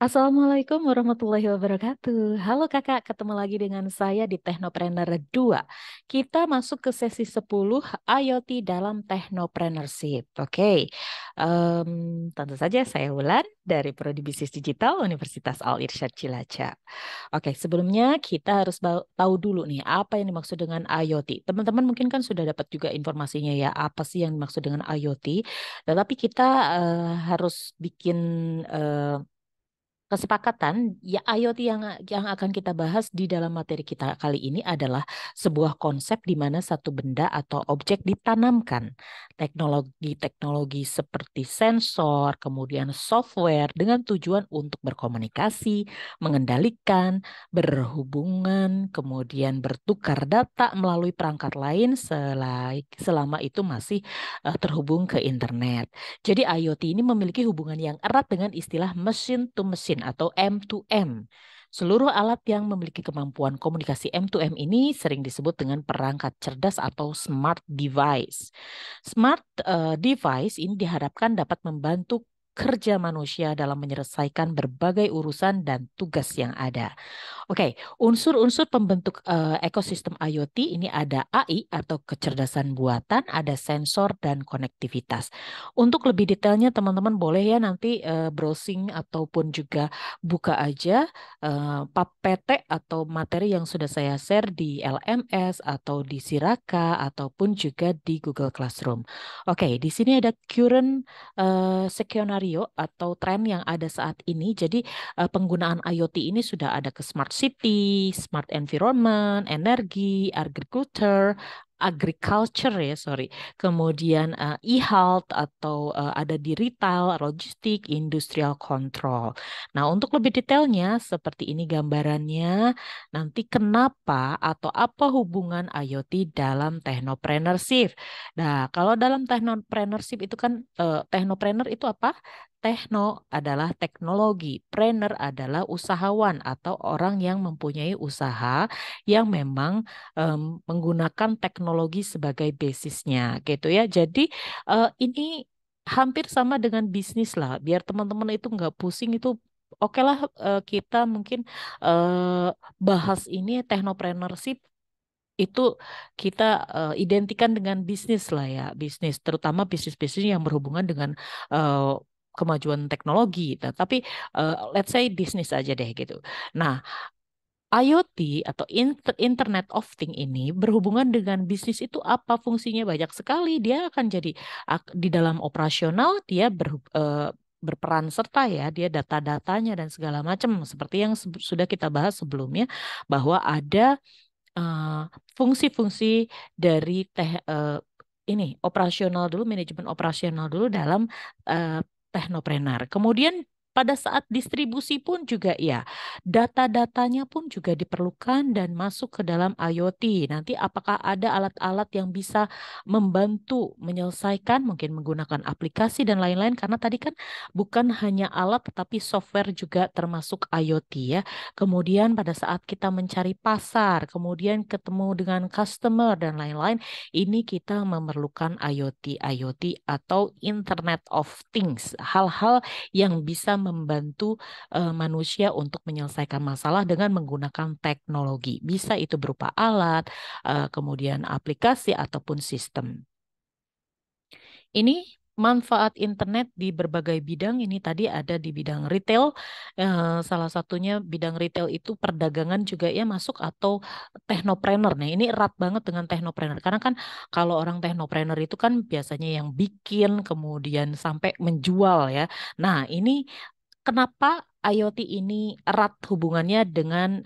Assalamualaikum warahmatullahi wabarakatuh. Halo kakak, ketemu lagi dengan saya di Technopreneur 2. Kita masuk ke sesi 10 IoT dalam Technopreneurship. Oke, em, tentu saja saya Wulan dari Prodi Bisnis Digital Universitas Al Irsyad Cilacap. Oke, sebelumnya kita harus tahu dulu nih apa yang dimaksud dengan IoT. Teman-teman mungkin kan sudah dapat juga informasinya ya, apa sih yang dimaksud dengan IoT. Tetapi kita harus bikin eh, kesepakatan ya IoT yang akan kita bahas di dalam materi kita kali ini adalah sebuah konsep di mana satu benda atau objek ditanamkan teknologi-teknologi seperti sensor, kemudian software dengan tujuan untuk berkomunikasi, mengendalikan, berhubungan, kemudian bertukar data melalui perangkat lain selama itu masih terhubung ke internet. Jadi IoT ini memiliki hubungan yang erat dengan istilah machine to machine atau M2M. Seluruh alat yang memiliki kemampuan komunikasi M2M ini sering disebut dengan perangkat cerdas atau smart device. Smart device ini diharapkan dapat membantu kerja manusia dalam menyelesaikan berbagai urusan dan tugas yang ada. Oke, unsur-unsur pembentuk ekosistem IoT ini ada AI atau kecerdasan buatan, ada sensor dan konektivitas. Untuk lebih detailnya teman-teman boleh ya nanti browsing ataupun juga buka aja PT atau materi yang sudah saya share di LMS atau di Siraka ataupun juga di Google Classroom. Oke, di sini ada current skenario atau tren yang ada saat ini. Jadi penggunaan IoT ini sudah ada ke smart city, smart environment, energi, agriculture ya, sorry. Kemudian e-health atau ada di retail, logistik, industrial control. Nah, untuk lebih detailnya seperti ini gambarannya. Nanti kenapa atau apa hubungan IoT dalam technopreneurship? Nah, kalau dalam technopreneurship itu kan technopreneur itu apa? Techno adalah teknologi, planner adalah usahawan atau orang yang mempunyai usaha yang memang menggunakan teknologi sebagai basisnya, gitu ya. Jadi ini hampir sama dengan bisnis lah, biar teman-teman itu nggak pusing itu. Oke lah, kita mungkin eh, bahas ini technopreneurship itu kita identikan dengan bisnis lah ya, bisnis terutama bisnis-bisnis yang berhubungan dengan eh, kemajuan teknologi. Nah, tapi let's say bisnis aja deh gitu. Nah, IoT atau Internet of Things ini berhubungan dengan bisnis itu apa fungsinya banyak sekali. Dia akan jadi di dalam operasional dia berperan serta ya, dia data-datanya dan segala macam seperti yang sudah kita bahas sebelumnya bahwa ada eh, fungsi-fungsi dari ini operasional dulu, manajemen operasional dulu dalam eh, teknopreneur. Kemudian pada saat distribusi pun juga ya, data-datanya pun juga diperlukan dan masuk ke dalam IoT. Nanti apakah ada alat-alat yang bisa membantu menyelesaikan, mungkin menggunakan aplikasi dan lain-lain, karena tadi kan bukan hanya alat tetapi software juga termasuk IoT ya. Kemudian pada saat kita mencari pasar, kemudian ketemu dengan customer dan lain-lain, ini kita memerlukan IoT atau Internet of Things, hal-hal yang bisa membantu manusia untuk menyelesaikan masalah dengan menggunakan teknologi. Bisa itu berupa alat, kemudian aplikasi ataupun sistem. Ini manfaat internet di berbagai bidang. Ini tadi ada di bidang retail. Salah satunya bidang retail itu perdagangan juga ya masuk atau teknopreneur. Nah, ini erat banget dengan teknopreneur. Karena kan kalau orang teknopreneur itu kan biasanya yang bikin kemudian sampai menjual ya. Nah, ini kenapa IoT ini erat hubungannya dengan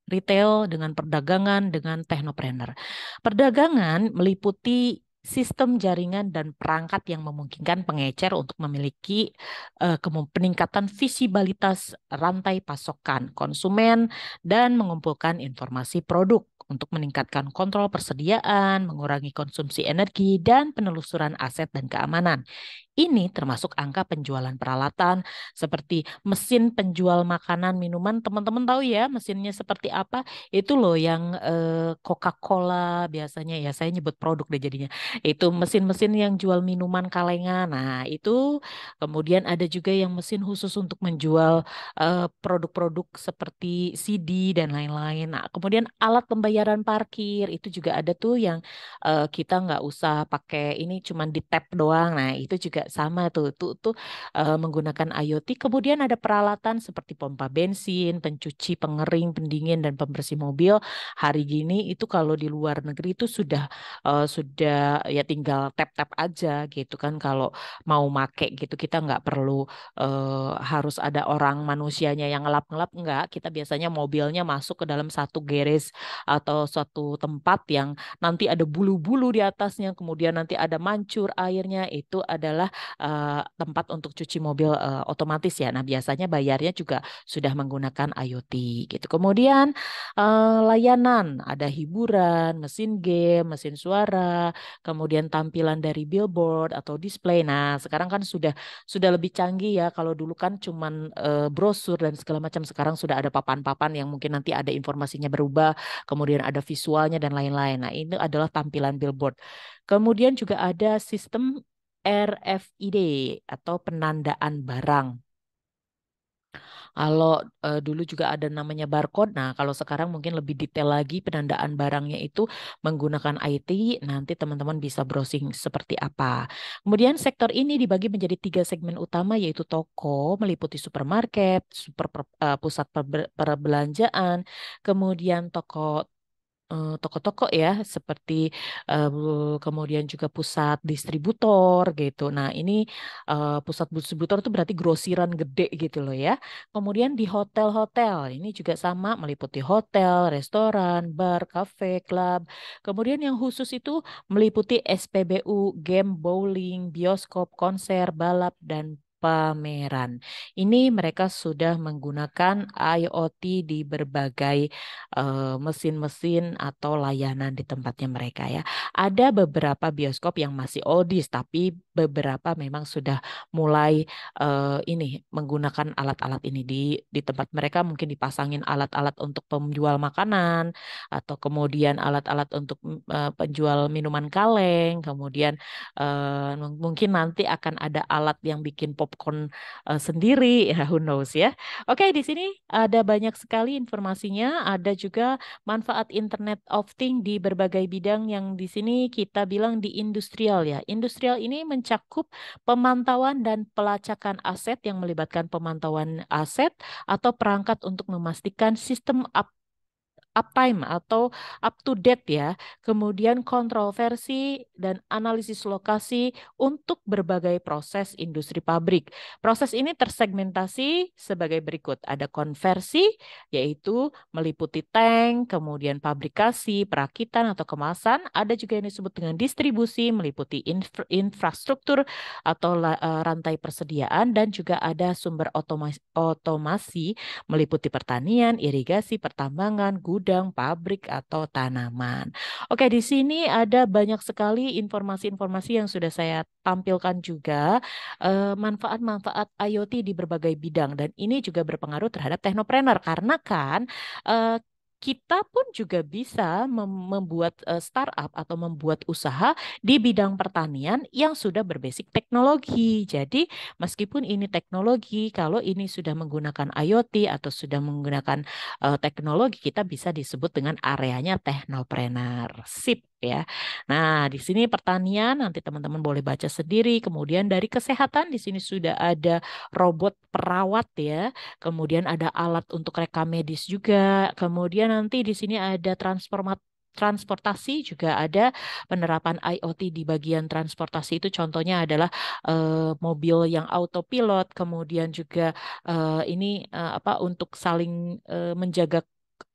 retail, dengan perdagangan, dengan teknopreneur. Perdagangan meliputi sistem jaringan dan perangkat yang memungkinkan pengecer untuk memiliki peningkatan visibilitas rantai pasokan konsumen dan mengumpulkan informasi produk untuk meningkatkan kontrol persediaan, mengurangi konsumsi energi, dan penelusuran aset dan keamanan. Ini termasuk angka penjualan peralatan seperti mesin penjual makanan, minuman. Teman-teman tahu ya mesinnya seperti apa? Itu loh yang Coca-Cola biasanya ya. Saya nyebut produk deh jadinya. Itu mesin-mesin yang jual minuman kalengan. Nah, itu kemudian ada juga yang mesin khusus untuk menjual produk-produk seperti CD dan lain-lain. Nah, kemudian alat pembayaran parkir itu juga ada tuh yang kita nggak usah pakai ini cuman di tap doang. Nah, itu juga sama tuh menggunakan IoT. Kemudian ada peralatan seperti pompa bensin, pencuci, pengering, pendingin dan pembersih mobil. Hari gini itu kalau di luar negeri itu sudah ya tinggal tap-tap aja gitu kan kalau mau make gitu kita nggak perlu harus ada orang manusianya yang ngelap-ngelap enggak. Kita biasanya mobilnya masuk ke dalam satu garage atau suatu tempat yang nanti ada bulu-bulu di atasnya, kemudian nanti ada mancur airnya, itu adalah tempat untuk cuci mobil otomatis ya. Nah, biasanya bayarnya juga sudah menggunakan IoT gitu. Kemudian layanan, ada hiburan, mesin game, mesin suara, kemudian tampilan dari billboard atau display. Nah, sekarang kan sudah lebih canggih ya. Kalau dulu kan cuman brosur dan segala macam, sekarang sudah ada papan-papan yang mungkin nanti ada informasinya berubah, kemudian ada visualnya dan lain-lain. Nah, ini adalah tampilan billboard. Kemudian juga ada sistem RFID atau penandaan barang. Kalau dulu juga ada namanya barcode. Nah, kalau sekarang mungkin lebih detail lagi penandaan barangnya itu menggunakan IT. Nanti teman-teman bisa browsing seperti apa. Kemudian sektor ini dibagi menjadi tiga segmen utama yaitu toko meliputi supermarket, pusat perbelanjaan, kemudian toko-toko ya seperti kemudian juga pusat distributor gitu. Nah, ini pusat distributor itu berarti grosiran gede gitu loh ya. Kemudian di hotel-hotel ini juga sama meliputi hotel, restoran, bar, kafe, klub. Kemudian yang khusus itu meliputi SPBU, game, bowling, bioskop, konser, balap dan pameran. Ini mereka sudah menggunakan IoT di berbagai mesin-mesin atau layanan di tempatnya mereka ya. Ada beberapa bioskop yang masih oldies, tapi beberapa memang sudah mulai ini menggunakan alat-alat ini di tempat mereka mungkin dipasangin alat-alat untuk penjual makanan atau kemudian alat-alat untuk penjual minuman kaleng, kemudian mungkin nanti akan ada alat yang bikin popcorn sendiri, ya who knows ya. Oke, di sini ada banyak sekali informasinya, ada juga manfaat Internet of Things di berbagai bidang yang di sini kita bilang di industrial ya. Industrial ini mencakup pemantauan dan pelacakan aset yang melibatkan pemantauan aset atau perangkat untuk memastikan sistem uptime atau up to date ya. Kemudian kontrol versi dan analisis lokasi untuk berbagai proses industri pabrik. Proses ini tersegmentasi sebagai berikut. Ada konversi yaitu meliputi tank, kemudian pabrikasi, perakitan atau kemasan. Ada juga yang disebut dengan distribusi meliputi infrastruktur atau rantai persediaan dan juga ada sumber otomasi meliputi pertanian, irigasi, pertambangan, gudang, pabrik, atau tanaman. Oke, di sini ada banyak sekali informasi-informasi yang sudah saya tampilkan juga, manfaat-manfaat IoT di berbagai bidang, dan ini juga berpengaruh terhadap teknopreneur, karena kan eh, kita pun juga bisa membuat startup atau membuat usaha di bidang pertanian yang sudah berbasis teknologi. Jadi, meskipun ini teknologi, kalau ini sudah menggunakan IoT atau sudah menggunakan teknologi, kita bisa disebut dengan areanya teknopreneur. Sip ya. Nah, di sini pertanian nanti teman-teman boleh baca sendiri. Kemudian dari kesehatan di sini sudah ada robot perawat ya. Kemudian ada alat untuk rekam medis juga. Kemudian nanti di sini ada transportasi juga ada penerapan IoT di bagian transportasi itu contohnya adalah mobil yang autopilot, kemudian juga ini apa untuk saling menjaga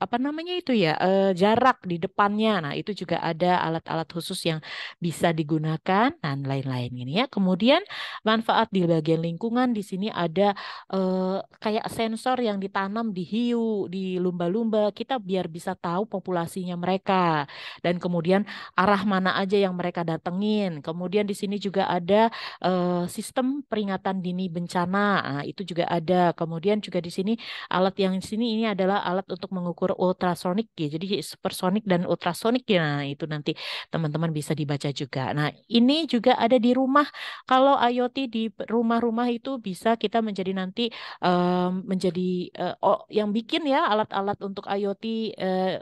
apa namanya itu ya, jarak di depannya. Nah, itu juga ada alat-alat khusus yang bisa digunakan dan lain-lain ini ya. Kemudian manfaat di bagian lingkungan di sini ada kayak sensor yang ditanam di hiu, di lumba-lumba. Kita biar bisa tahu populasinya mereka dan kemudian arah mana aja yang mereka datengin. Kemudian di sini juga ada sistem peringatan dini bencana. Nah, itu juga ada. Kemudian juga di sini alat yang di sini ini adalah alat untuk mengukur ultrasonik ya. Jadi supersonik dan ultrasonik ya. Nah, itu nanti teman-teman bisa dibaca juga. Nah, ini juga ada di rumah. Kalau IoT di rumah-rumah itu bisa kita menjadi nanti menjadi yang bikin ya alat-alat untuk IoT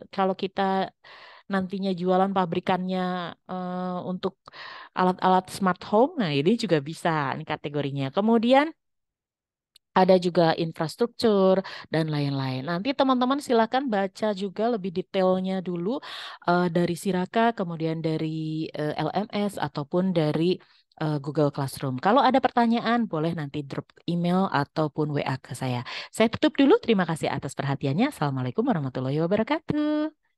kalau kita nantinya jualan pabrikannya untuk alat-alat smart home. Nah, ini juga bisa ini kategorinya. Kemudian ada juga infrastruktur dan lain-lain. Nanti teman-teman silakan baca juga lebih detailnya dulu dari Siraka, kemudian dari LMS ataupun dari Google Classroom. Kalau ada pertanyaan, boleh nanti drop email ataupun WA ke saya. Saya tutup dulu. Terima kasih atas perhatiannya. Assalamualaikum warahmatullahi wabarakatuh.